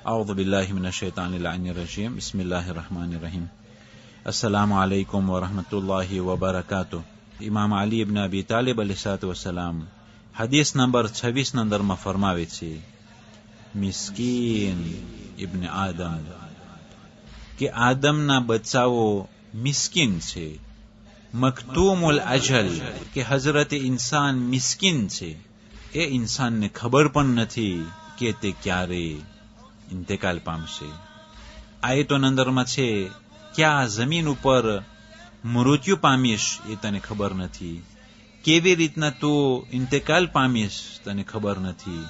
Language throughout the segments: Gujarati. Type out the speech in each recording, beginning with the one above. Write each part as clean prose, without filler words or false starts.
أعوذ بالله من الشيطان اللعين الرجيم بسم الله الرحمن الرحيم अस्सलामु अलैकुम व रहमतुल्लाहि व बरकातुह। इमाम अली इब्न अबी तालिब अलैहिस्सलाम हदीस नंबर 26 नंबરમાં ફરમાવે છે, મિસ્કીન ઇબ્ન આદમ, કે આદમના બચ્ચાઓ મિસ્કીન છે. મખતૂમુલ અજલ, કે હઝરત ઇન્સાન મિસ્કીન છે. એ ઇન્સાનને ખબર પણ નથી કે તે ક્યારે ઇન્તેકાલ પામશે. આયતોના અંદરમાં છે કે આ જમીન ઉપર મૃત્યુ પામીશ એ તને ખબર નથી, કેવી રીતના તું ઇન્તેકાલ પામીશ તને ખબર નથી,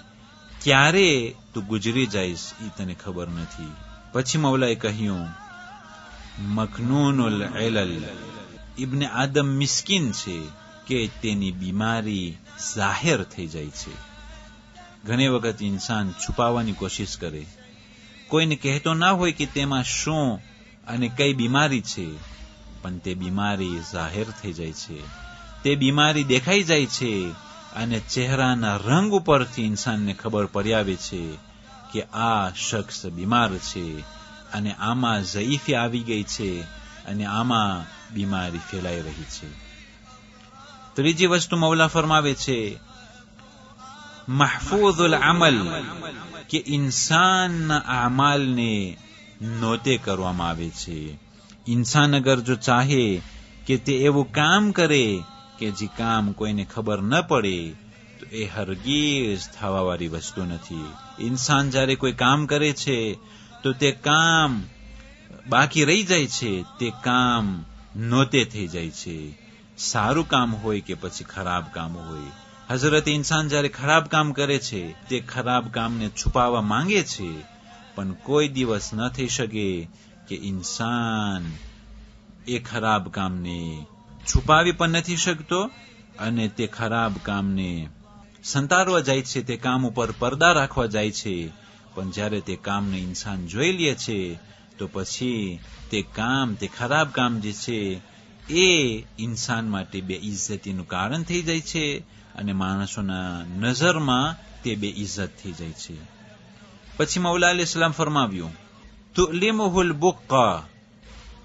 ક્યારે તું ગુજરી જઈશ એ તને ખબર નથી. પછી મૌલાએ કહ્યું, મખનૂનુલ ઇલલ, ઇબ્ન આદમ મિસ્કીન છે કે તેની બીમારી જાહેર થઈ જાય છે. ઘણી વખત ઇન્સાન છુપાવવાની કોશિશ કરે, કોઈને કહેતો ના હોય કે તેમાં શું અને કઈ બીમારી છે, પણ તે બીમારી જાહેર થઈ જાય છે. તે બીમારી દેખાઈ જાય છે અને ચહેરાના રંગ ઉપરથી ઇન્સાનને ખબર પડી આવે છે કે આ શખ્સ બીમાર છે અને આમાં ઝઈફી આવી ગઈ છે અને આમાં બીમારી ફેલાઈ રહી છે. ત્રીજી વસ્તુ મૌલા ફરમાવે છે, મહફૂઝુલ અમલ, કે ઇન્સાનના આમાલને નોતે કરવામાં આવે છે. ઇન્સાન અગર જો ચાહે કે તે એવું કામ કરે કે જે કામ કોઈને ખબર ન પડે, તો એ હરગીઝ થવાવાળી વસ્તુ નથી. ઇન્સાન જ્યારે કોઈ કામ કરે છે તો તે કામ બાકી રહી જાય છે, તે કામ નોતે થઈ જાય છે. સારું કામ હોય કે પછી ખરાબ કામ હોય, હઝરત ઇન્સાન જ્યારે ખરાબ કામ કરે છે તે ખરાબ કામને છુપાવવા માંગે છે, પણ કોઈ દિવસ ન થઈ શકે કે ઇન્સાન એ ખરાબ કામને છુપાવી પણ નથી શકતો અને તે ખરાબ કામને સંતારવા જાય છે, તે કામ ઉપર પડદા રાખવા જાય છે. પણ જ્યારે તે કામને ઇન્સાન જોઈ લે છે તો પછી તે કામ, તે ખરાબ કામ જે છે એ ઇન્સાન માટે બેઇજ્જતીનું કારણ થઈ જાય છે અને માણસોના નજરમાં તે બેઇજ્જત થઈ જાય છે. પછી મૌલા અલૈહિ સલામ ફરમાવ્યું, તુલિમુહુલ બુક્કા,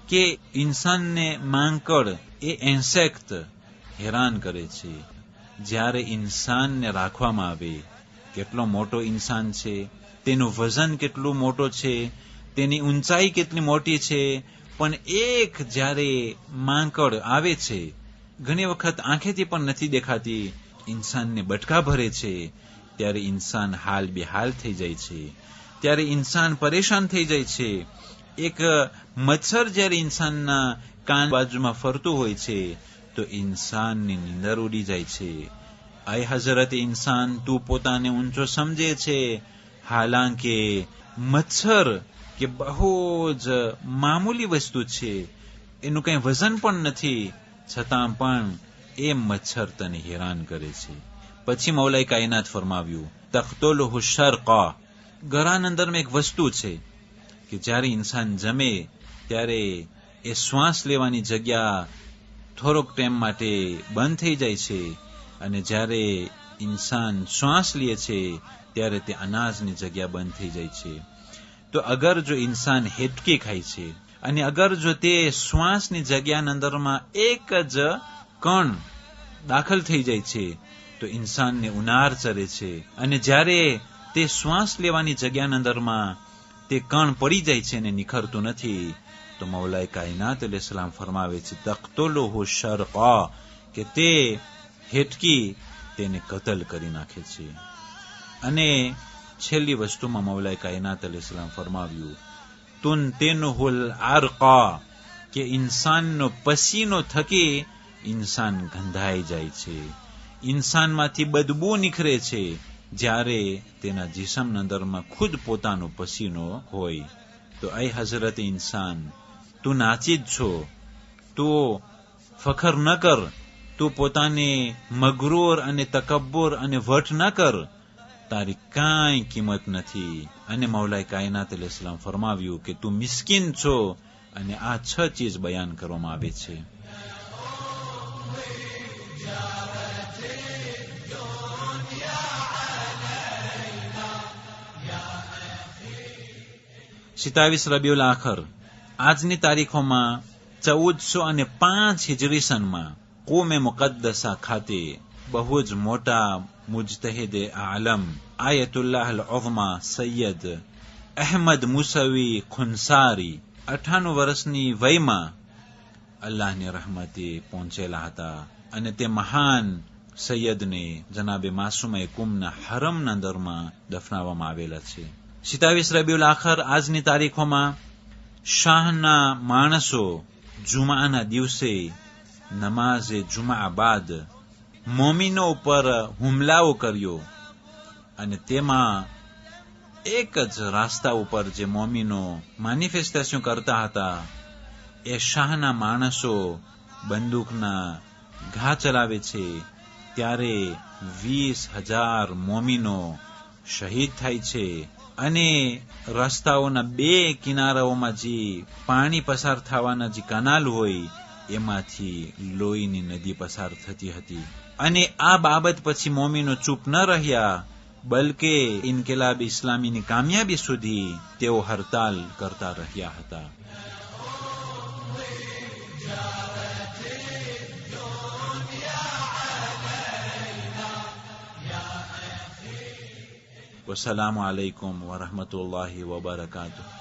કે ઇન્સાનને માંકડ, એ ઇન્સેક્ટ હેરાન કરે છે. જ્યારે ઇન્સાનને રાખવામાં આવે, કેટલો મોટો ઇન્સાન છે, તેનું વજન કેટલું મોટો છે, તેની ઊંચાઈ કેટલી મોટી છે, પણ એક જ્યારે માંકડ આવે છે, ઘણી વખત આંખેથી પણ નથી દેખાતી, ઇન્સાનને બટકા ભરે છે, ત્યારે ઇન્સાન હાલ બેહાલ થઈ જાય છે, ત્યારે ઇન્સાન પરેશાન થઈ જાય છે. એક મચ્છર જ્યારે ઇન્સાનના કાન બાજુમાં ફરતું હોય છે તો ઇન્સાનની નીંદર ઉડી જાય છે. આય હઝરત ઇન્સાન, તું પોતાને ઊંચો સમજે છે, હાલાંકે મચ્છર કે બહુ જ મામૂલી વસ્તુ છે, એનું કંઈ વજન પણ નથી, છતાં પણ એ મચ્છર તને હેરાન કરે છે. પછી મૌલાએ કાયનાત ફરમાવ્યું, તખ્તુલુહુ શરકા, ગળાના અંદરમાં એક વસ્તુ છે કે જ્યારે ઇન્સાન જમે ત્યારે એ શ્વાસ લેવાની જગ્યા થોડોક ટાઈમ માટે બંધ થઈ જાય છે અને જ્યારે ઇન્સાન શ્વાસ લે છે ત્યારે તે અનાજની જગ્યા બંધ થઈ જાય છે. તો અગર જો ઇન્સાન હેટકી ખાય છે અને અગર જો તે શ્વાસની જગ્યાના અંદરમાં એક જ કણ દાખલ થઈ જાય છે તો ઇન્સાનને ઉનાર ચરે છે અને જ્યારે તે શ્વાસ લેવાની જગ્યાના અંદરમાં તે કણ પડી જાય છે અને નિખરતું નથી, તો મૌલાએ કાયનાત અલૈહિસ્સલામ ફરમાવે છે, તખ્તુલુહુ શરકા, કે તે હેટકી તેને કતલ કરી નાખે છે. અને છેલ્લી વસ્તુમાં મૌલાએ કાયનાત અલૈહિસ્સલામ ફરમાવ્યું, તુનતિનુહુલ અરકા, કે ઇન્સાનનો પસીનો થકી ઇન્સાન ગંધાઈ જાય છે, ઇન્સાનમાંથી બદબૂ નીકળે છે જ્યારે તેના જિસ્મના અંદરમાં ખુદ પોતાનો પસીનો હોય. તો એ હઝરત ઇન્સાન, તું નાચી જ છો, તું ફખર ન કર, તું પોતાને મગરૂર અને તકબ્બુર અને વટ ન કર, તારી કાંઈ કિંમત નથી. અને મૌલાએ કાયનાત અલૈહિસ્સલામ ફરમાવ્યું કે તું મિસ્કીન છો, અને આ 6 ચીજ બયાન કરવામાં આવે છે. 27 રબીઉલ આખર આજની તારીખોમાં 1405 હિજરી સનમાં કોમે મુકદ્દસા ખાતે બહુ જ મોટા મુજતહિદે આલમ આયતુલ્લાહ અલ-ઉઝમા સૈયદ અહેમદ મુસવી ખુનસારી 98 વર્ષની વયમાં અલ્લાહની રહમતે પહોંચેલા હતા અને તે મહાન સૈયદને જનાબે માસુમે કુમના હરમના દરમાં દફનાવવામાં આવેલા છે. 27 રબીઉલ આખર આજની તારીખોમાં શાહના માણસો જુમાના દિવસે નમાઝે જુમા બાદ મોમીનો ઉપર હુમલાઓ કર્યો અને તેમાં એક જ રાસ્તા ઉપર જે મોમીનો મેનિફેસ્ટેશન કરતા હતા એ શાહના માણસો બંદૂકના ઘા ચલાવે છે ત્યારે 20,000 મોમીનો શહીદ થાય છે અને રસ્તાઓના બે કિનારાઓમાં જે પાણી પસાર થવાના જે કનાલ હોય એમાંથી લોહીની નદી પસાર થતી હતી અને આ બાબત પછી મોમીનો ચૂપ ન રહ્યા બલકે ઇન્કિલાબ ઇસ્લામીની કામયાબી સુધી તેઓ હડતાલ કરતા રહ્યા હતા. વસ્સલામુ અલૈકુમ વરહમતુલ્લાહિ વબરકાતુહ.